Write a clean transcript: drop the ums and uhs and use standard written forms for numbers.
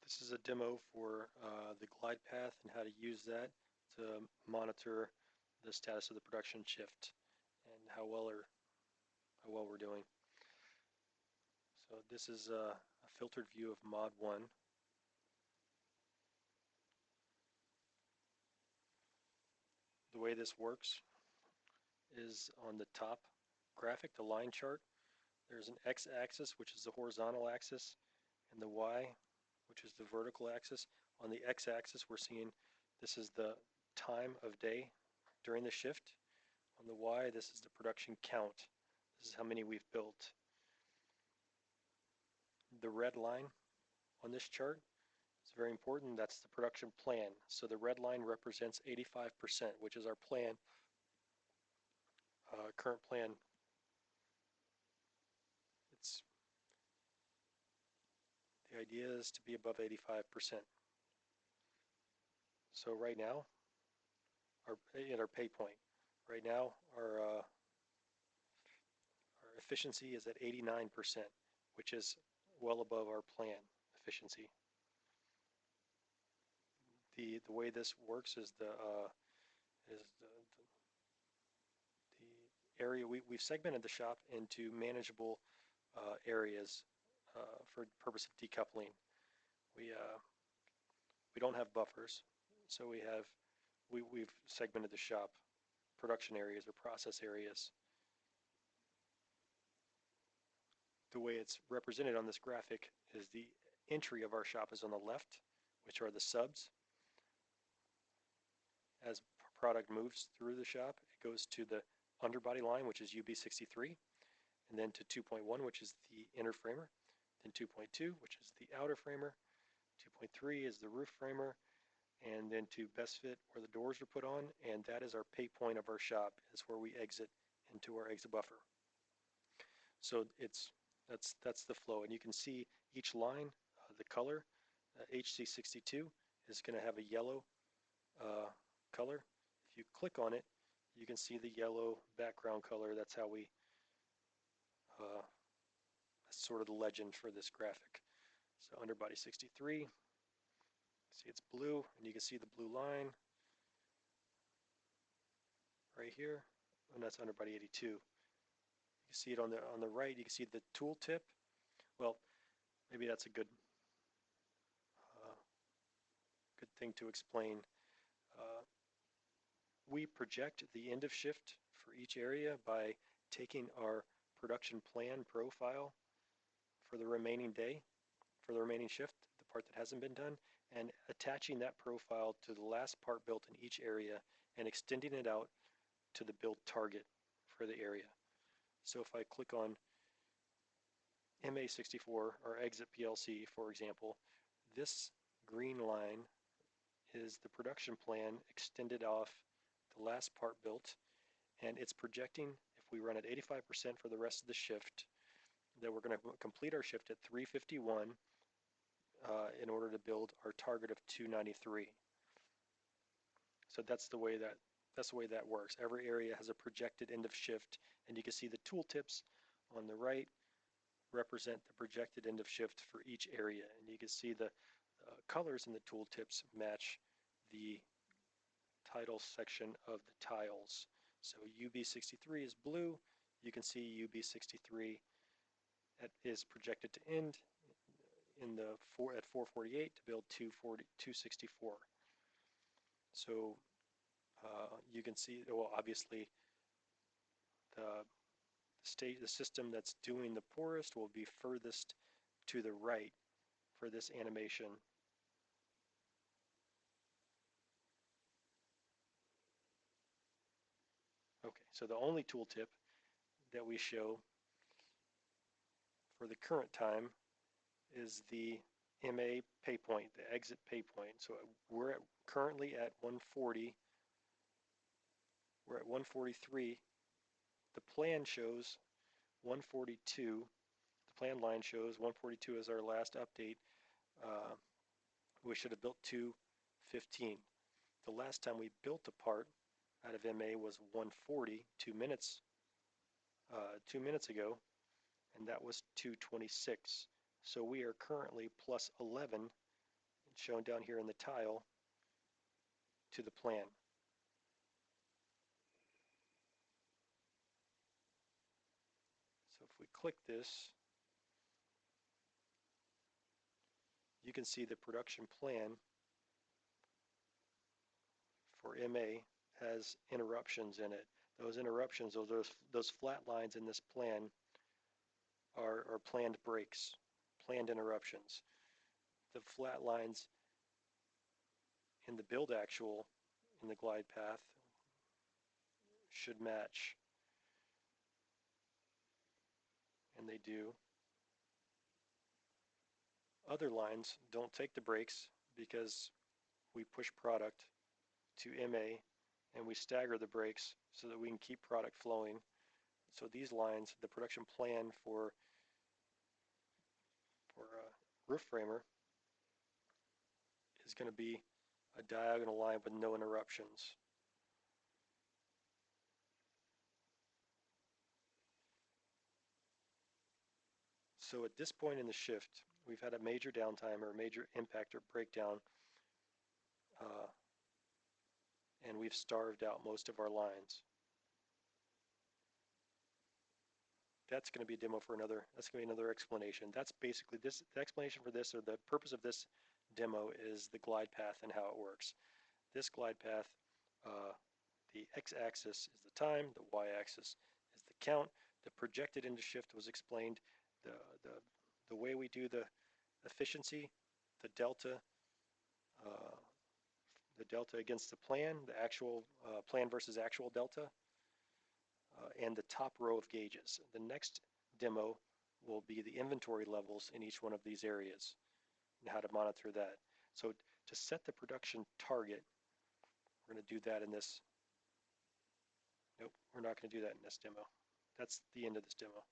This is a demo for the glide path and how to use that to monitor the status of the production shift and how well we're doing. So this is a filtered view of mod 1. The way this works is on the top graphic, the line chart, there's an x-axis, which is the horizontal axis, and the y, which is the vertical axis. On the x-axis, we're seeing this is the time of day during the shift. On the y, this is the production count. This is how many we've built. The red line on this chart is very important. That's the production plan. So the red line represents 85%, which is our plan, current plan. The idea is to be above 85%. So right now, at our pay point, right now our efficiency is at 89%, which is well above our plan efficiency. The way this works is the area we've segmented the shop into manageable areas for purpose of decoupling. We don't have buffers, so we've segmented the shop production areas or process areas. The way it's represented on this graphic is the entry of our shop is on the left, which are the subs. As product moves through the shop, it goes to the underbody line, which is UB63, and then to 2.1, which is the inner framer, then 2.2, which is the outer framer, 2.3 is the roof framer, and then to best fit where the doors are put on, and that is our pay point of our shop, is where we exit into our exit buffer. So that's the flow, and you can see each line, the color, HC62 is going to have a yellow color. If you click on it, you can see the yellow background color. That's how we, that's sort of the legend for this graphic. So underbody 63, see it's blue, and you can see the blue line right here, and that's underbody 82. You can see it on the right. You can see the tool tip. Well, maybe that's a good thing to explain. We project the end of shift for each area by taking our production plan profile for the remaining day, for the remaining shift, the part that hasn't been done, and attaching that profile to the last part built in each area and extending it out to the build target for the area. So if I click on MA64 or exit PLC, for example, this green line is the production plan extended off the last part built, and it's projecting, if we run at 85% for the rest of the shift, that we're going to complete our shift at 351 in order to build our target of 293. So that's the way that works. Every area has a projected end of shift, and you can see the tooltips on the right represent the projected end of shift for each area, and you can see the colors in the tooltips match the title section of the tiles. So UB63 is blue. You can see UB63 is projected to end at 448 to build 264. So you can see, well, obviously the system that's doing the poorest will be furthest to the right for this animation. Okay, so the only tooltip that we show for the current time is the MA pay point, the exit pay point. So we're currently at 140. We're at 143. The plan shows 142. The plan line shows 142 as our last update. We should have built 215. The last time we built a part out of MA was 140, 2 minutes ago, and that was 226. So we are currently plus 11 shown down here in the tile, to the plan. So if we click this, you can see the production plan for MA has interruptions in it. Those interruptions, those flat lines in this plan are planned breaks, planned interruptions. The flat lines in the build actual in the glide path should match, and they do. Other lines don't take the breaks because we push product to MA and we stagger the breaks so that we can keep product flowing. So these lines, the production plan for roof framer is going to be a diagonal line with no interruptions. So at this point in the shift, we've had a major downtime or a major impact or breakdown, and we've starved out most of our lines. That's going to be a demo for another, that's going to be another explanation. That's basically this, the explanation for this, or the purpose of this demo, is the glide path and how it works. This glide path, the x-axis is the time, the y-axis is the count. The projected into shift was explained. The way we do the efficiency, the delta against the plan, the actual plan versus actual delta, and the top row of gauges. The next demo will be the inventory levels in each one of these areas and how to monitor that. So to set the production target, we're going to do that in this. Nope, we're not going to do that in this demo. That's the end of this demo.